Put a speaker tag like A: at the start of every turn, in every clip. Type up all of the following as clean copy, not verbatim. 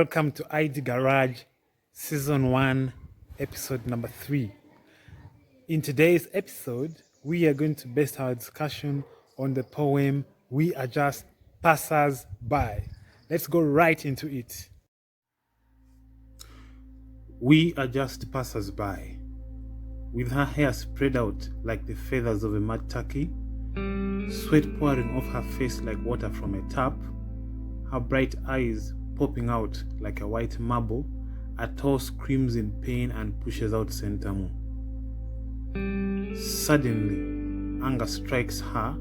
A: Welcome to ID Garage Season 1, Episode number 3. In today's episode, we are going to base our discussion on the poem We Are Just Passers By. Let's go right into it. We are just passers by, with her hair spread out like the feathers of a mud turkey, sweat pouring off her face like water from a tap, her bright eyes popping out like a white marble. Atto screams in pain and pushes out Sentamu. Suddenly, anger strikes her.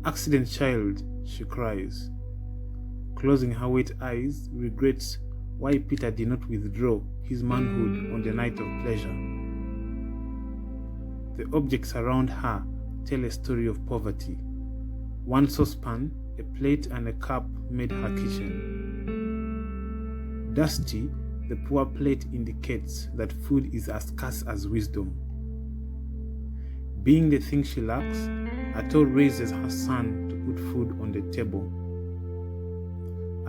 A: Accident child, she cries. Closing her wet eyes, regrets why Peter did not withdraw his manhood on the night of pleasure. The objects around her tell a story of poverty. One saucepan, a plate and a cup made her kitchen. Dusty, the poor plate indicates that food is as scarce as wisdom. Being the thing she lacks, Atto raises her son to put food on the table.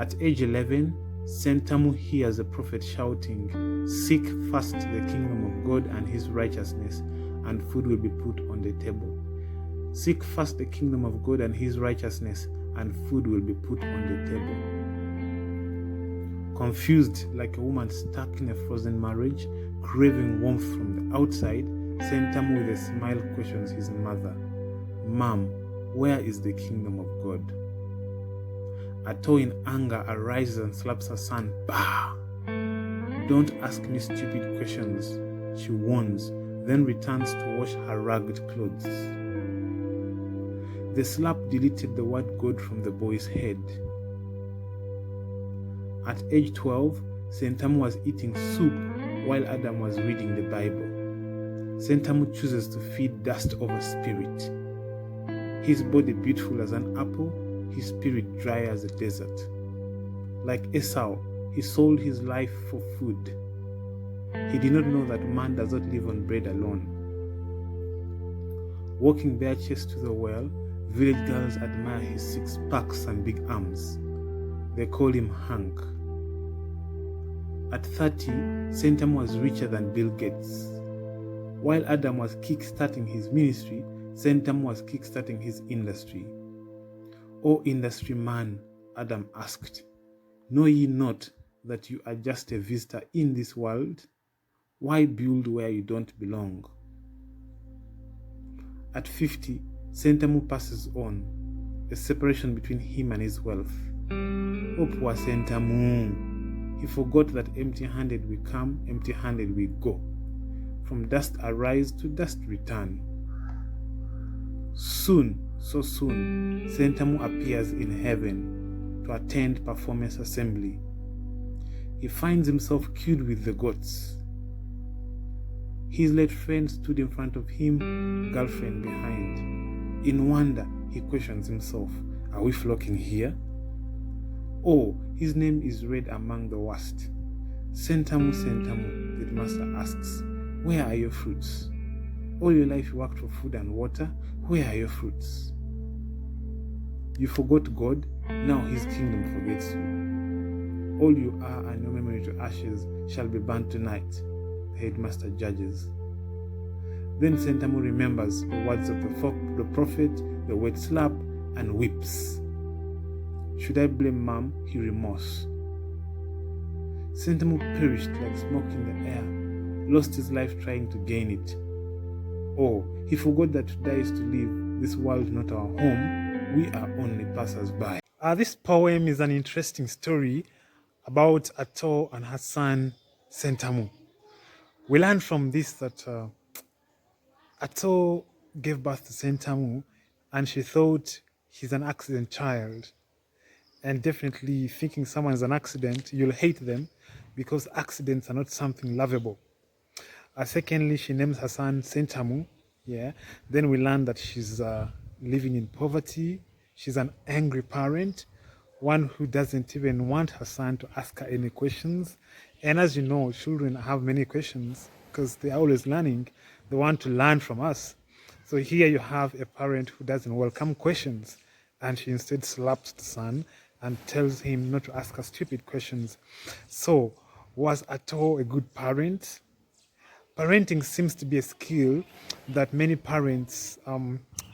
A: At age 11, Sentamu hears a prophet shouting, "Seek first the kingdom of God and his righteousness, and food will be put on the table." Seek first the kingdom of God and his righteousness, and food will be put on the table. Confused like a woman stuck in a frozen marriage, craving warmth from the outside, Sentamu with a smile questions his mother, "Mom, where is the kingdom of God?" Atto in anger arises and slaps her son. Bah! "Don't ask me stupid questions," she warns, then returns to wash her ragged clothes. The slap deleted the word God from the boy's head. At age 12, Sentamu was eating soup while Adam was reading the Bible. Sentamu chooses to feed dust over spirit. His body beautiful as an apple, his spirit dry as a desert. Like Esau, he sold his life for food. He did not know that man does not live on bread alone. Walking bare chest to the well, village girls admire his six packs and big arms. They call him Hank. At 30, Sentamu was richer than Bill Gates. While Adam was kick-starting his ministry, Sentamu was kick-starting his industry. "O industry man," Adam asked, "know ye not that you are just a visitor in this world? Why build where you don't belong?" At 50, Sentamu passes on, a separation between him and his wealth. Oh, poor Sentamu! He forgot that empty-handed we come, empty-handed we go. From dust arise, to dust return. Soon, so soon, Sentamu appears in heaven to attend performance assembly. He finds himself queued with the goats. His late friend stood in front of him, girlfriend behind. In wonder, he questions himself, "Are we flocking here?" Oh, his name is read among the worst. "Sentamu, Sentamu," the master asks, "where are your fruits? All your life you worked for food and water. Where are your fruits? You forgot God, now his kingdom forgets you. All you are and your memory to ashes shall be burnt tonight," the headmaster judges. Then Sentamu remembers the words of the prophet, the wet slap, and weeps. Should I blame Mom? He remorse. Sentamu perished like smoke in the air, lost his life trying to gain it. Oh, he forgot that to die is to live, this world not our home, we are only passers-by. This poem is an interesting story about Atto and her son, Sentamu. We learn from this that Atto gave birth to Sentamu and she thought he's an accident child. And definitely thinking someone is an accident, you'll hate them because accidents are not something lovable. Secondly, she names her son Sentamu. Yeah. Then we learn that she's living in poverty. She's an angry parent, one who doesn't even want her son to ask her any questions. And as you know, children have many questions because they're always learning. They want to learn from us. So here you have a parent who doesn't welcome questions, and she instead slaps the son and tells him not to ask her stupid questions. So, was Ato a good parent? Parenting seems to be a skill that many parents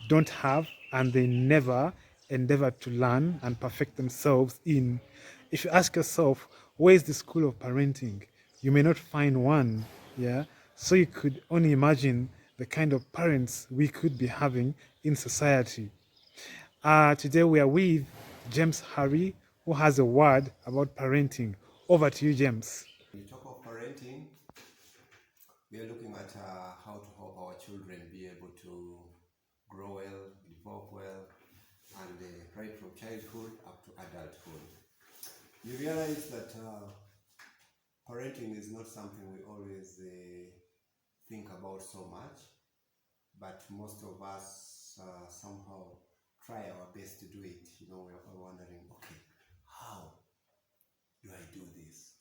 A: don't have, and they never endeavor to learn and perfect themselves in. If you ask yourself, where is the school of parenting? You may not find one. Yeah. So you could only imagine the kind of parents we could be having in society. Today we are with James Harry, who has a word about parenting. Over to you, James.
B: When you talk of parenting, we are looking at how to help our children be able to grow well, develop well, and right from childhood up to adulthood. You realize that parenting is not something we always think about so much, but most of us somehow try our best to do it. You know, we're all wondering, okay, how do I do this?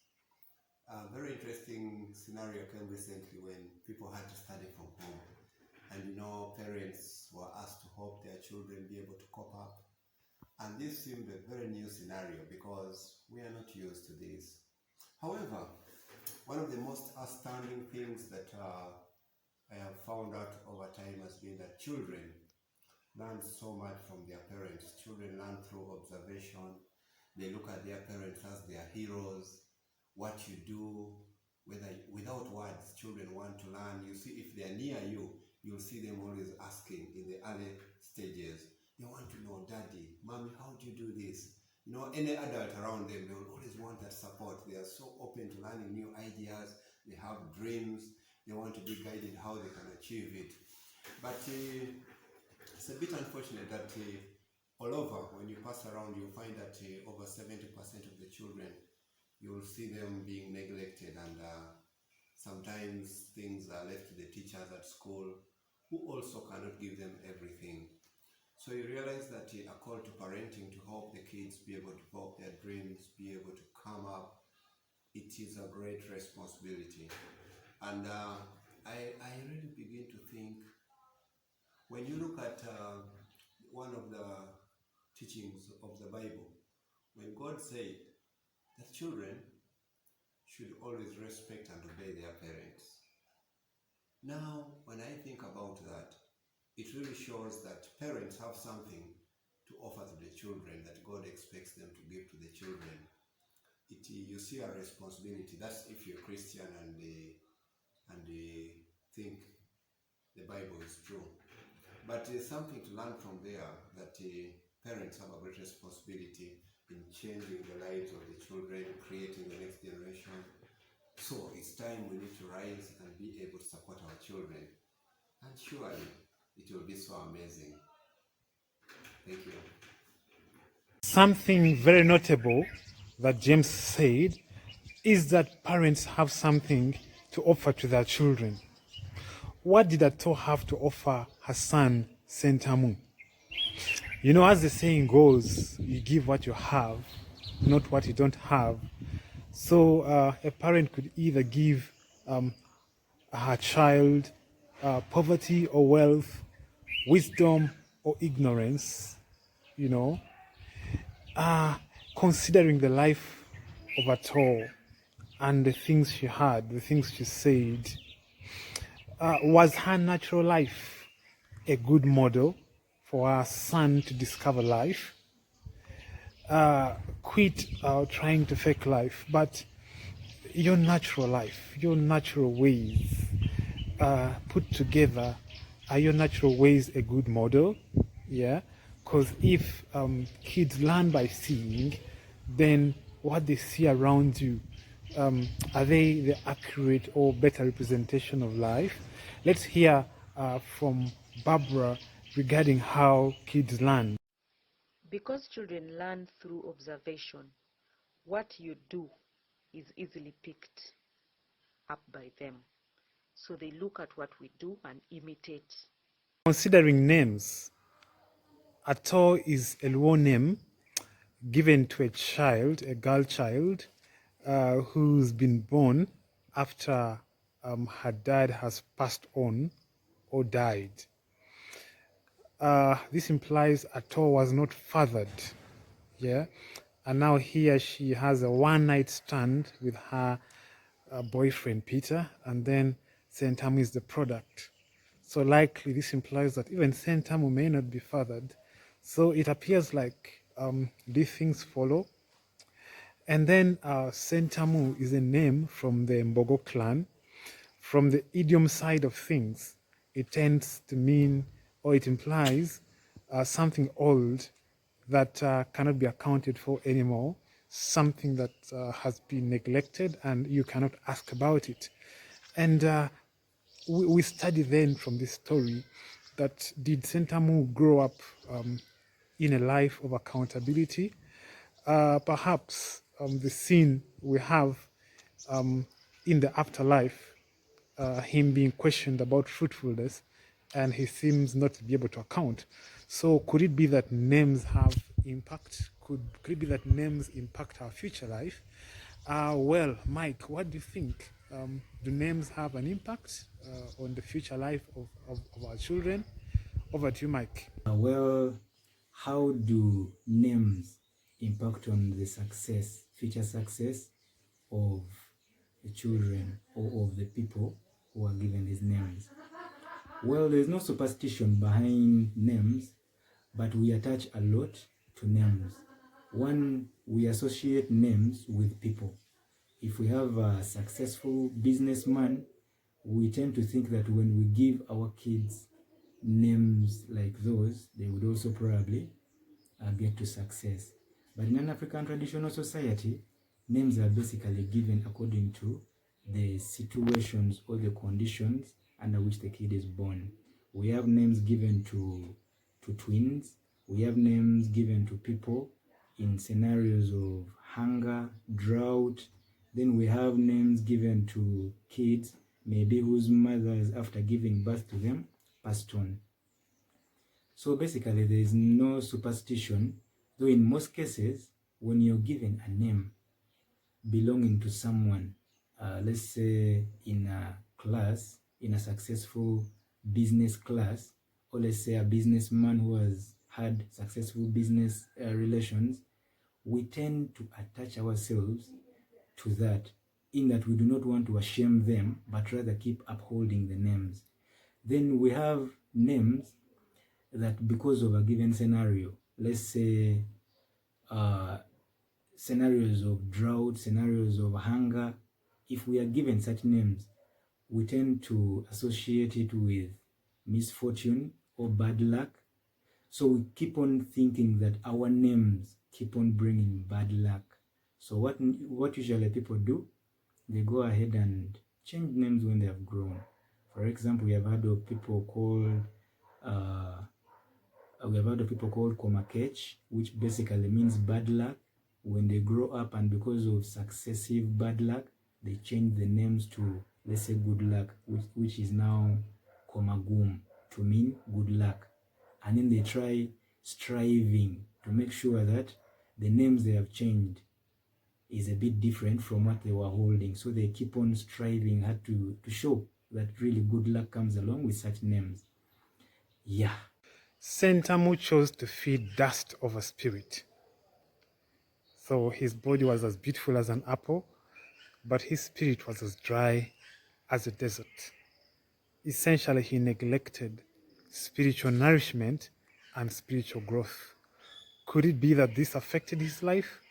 B: A very interesting scenario came recently when people had to study from home. And you know, parents were asked to help their children be able to cope up. And this seemed a very new scenario because we are not used to this. However, one of the most astounding things that I have found out over time has been that children learn so much from their parents. Children learn through observation. They look at their parents as their heroes. What you do, whether without words, children want to learn. You see, if they're near you, you'll see them always asking in the early stages. They want to know, Daddy, Mommy, how do you do this? You know, any adult around them, they will always want that support. They are so open to learning new ideas. They have dreams. They want to be guided how they can achieve it. But it's a bit unfortunate that all over, when you pass around, you'll find that over 70% of the children, you'll see them being neglected, and sometimes things are left to the teachers at school, who also cannot give them everything. So you realize that a call to parenting to help the kids be able to develop their dreams, be able to come up, it is a great responsibility. And I really begin to think, when you look at one of the teachings of the Bible, when God said that children should always respect and obey their parents. Now, when I think about that, it really shows that parents have something to offer to the children that God expects them to give to the children. You see a responsibility. That's if you're Christian and think the Bible is true. But there's something to learn from there, that parents have a great responsibility in changing the lives of the children, creating the next generation. So it's time we need to rise and be able to support our children. And surely it will be so amazing. Thank you.
A: Something very notable that James said is that parents have something to offer to their children. What did Ato have to offer her son, Sentamu? You know, as the saying goes, you give what you have, not what you don't have. So a parent could either give her child poverty or wealth, wisdom or ignorance, you know, considering the life of Ato and the things she had, the things she said, was her natural life a good model for her son to discover life? Quit trying to fake life, but your natural life, your natural ways put together, are your natural ways a good model? Yeah, because if kids learn by seeing, then what they see around you, are they the accurate or better representation of life? Let's hear from Barbara regarding how kids learn.
C: Because children learn through observation, what you do is easily picked up by them. So they look at what we do and imitate.
A: Considering names, Ato is a Luo name given to a child, a girl child, who's been born after her dad has passed on or died. This implies Ato was not fathered. Yeah, and now she has a one-night stand with her boyfriend Peter, and then Sentamu is the product. So likely this implies that even Sentamu may not be fathered. So it appears like these things follow. And then Sentamu is a name from the Mbogo clan. From the idiom side of things, it tends to mean, or it implies, something old that cannot be accounted for anymore, something that has been neglected and you cannot ask about it. And we study then from this story that did Sentamu grow up in a life of accountability? Perhaps the scene we have in the afterlife, him being questioned about fruitfulness, and he seems not to be able to account. So, could it be that names have impact? Could it be that names impact our future life? Well, Mike, what do you think? Do names have an impact on the future life of our children? Over to you, Mike.
D: Well, how do names impact on the future success of the children or of the people who are given these names? Well, there's no superstition behind names, but we attach a lot to names. One, we associate names with people. If we have a successful businessman, we tend to think that when we give our kids names like those, they would also probably get to success. But in an African traditional society, names are basically given according to the situations or the conditions under which the kid is born. We have names given to twins. We have names given to people in scenarios of hunger, drought. Then we have names given to kids, maybe whose mothers, after giving birth to them, passed on. So basically, there is no superstition, though in most cases, when you're given a name belonging to someone, let's say in a class, in a successful business class, or let's say a businessman who has had successful business relations, we tend to attach ourselves to that, in that we do not want to shame them, but rather keep upholding the names. Then we have names that because of a given scenario, let's say scenarios of drought, scenarios of hunger, if we are given such names, we tend to associate it with misfortune or bad luck. So we keep on thinking that our names keep on bringing bad luck. So what usually people do, they go ahead and change names when they have grown. For example, we have heard of people called Komakech, which basically means bad luck. When they grow up and because of successive bad luck, they change the names to, let's say, good luck, which is now Komagum, to mean good luck. And then they try striving to make sure that the names they have changed is a bit different from what they were holding. So they keep on striving hard to show that really good luck comes along with such names. Yeah.
A: Sentamu chose to feed dust of a spirit. So his body was as beautiful as an apple, but his spirit was as dry as a desert. Essentially, he neglected spiritual nourishment and spiritual growth. Could it be that this affected his life?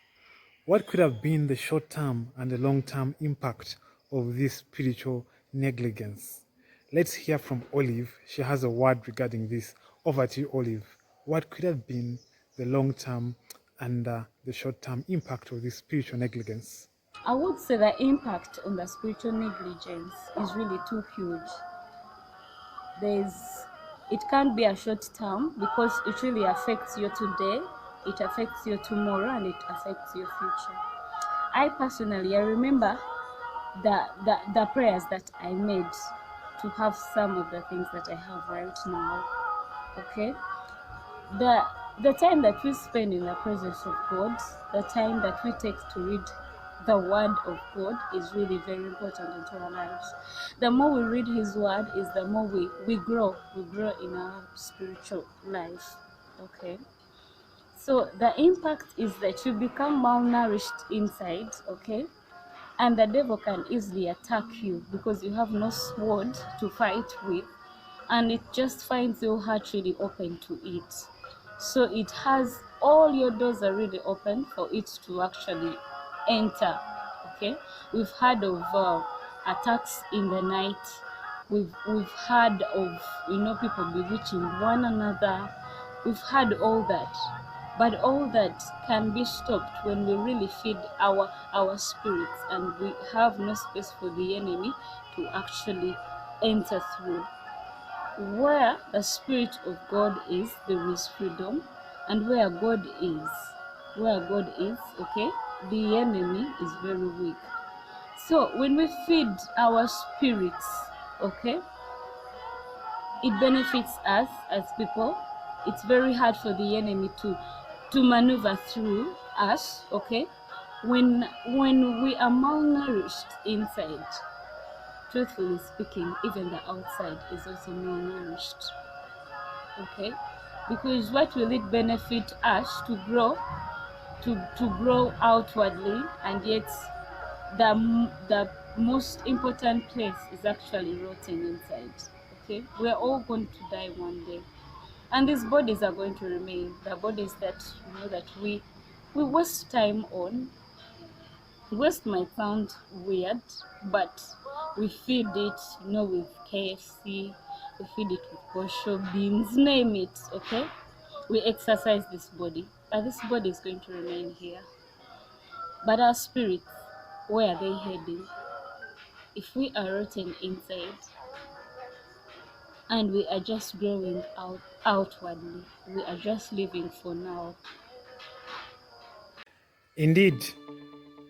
A: What could have been the short-term and the long-term impact of this spiritual negligence? Let's hear from Olive. She has a word regarding this. Over to you, Olive. What could have been the long-term and the short-term impact of this spiritual negligence?
E: I would say the impact on the spiritual negligence is really too huge. It can't be a short term because it really affects you today, it affects you tomorrow, and it affects your future. I remember the prayers that I made to have some of the things that I have right now. Okay, the time that we spend in the presence of God, the time that we take to read the word of God is really very important into our lives. The more we read his word is the more we grow in our spiritual life. Okay, So the impact is that you become malnourished inside, okay? And the devil can easily attack you because you have no sword to fight with, and it just finds your heart really open to it. So it has all your doors are really open for it to actually enter. Okay, we've heard of attacks in the night. We've heard of people bewitching one another. We've heard all that, but all that can be stopped when we really feed our spirits, and we have no space for the enemy to actually enter through. Where the Spirit of God is, there is freedom, and where God is, okay, the enemy is very weak. So when we feed our spirits, okay, it benefits us as people. It's very hard for the enemy to maneuver through us, okay. When we are malnourished inside, truthfully speaking, even the outside is also malnourished, okay, because what will it benefit us to grow, to grow outwardly, and yet the most important place is actually rotting inside. Okay, we're all going to die one day, and these bodies are going to remain the bodies that that we waste time on. Waste might sound weird, but we feed it, with KFC, we feed it with kosho beans, name it, okay? We exercise this body, but this body is going to remain here. But our spirits, where are they heading? If we are rotten inside and we are just growing outwardly, we are just living for now.
A: Indeed,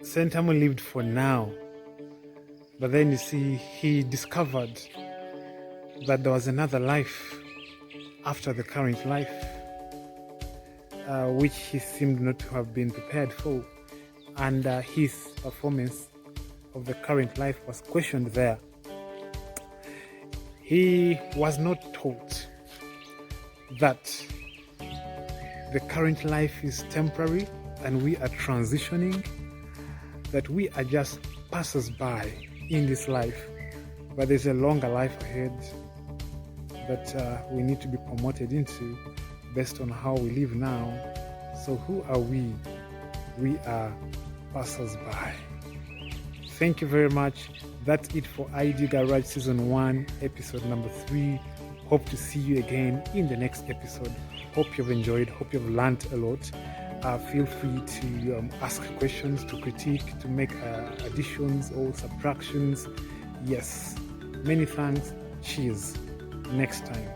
A: Sentamu lived for now, but then you see, he discovered that there was another life after the current life, which he seemed not to have been prepared for, and his performance of the current life was questioned there. He was not taught that the current life is temporary and we are transitioning, that we are just passers-by in this life, but there's a longer life ahead that we need to be promoted into based on how we live now. So who are we? We are passers-by. Thank you very much. That's it for ID Garage Season 1, Episode number 3. Hope to see you again in the next episode. Hope you've enjoyed. Hope you've learned a lot. Feel free to ask questions, to critique, to make additions or subtractions. Yes. Many thanks. Cheers. Next time.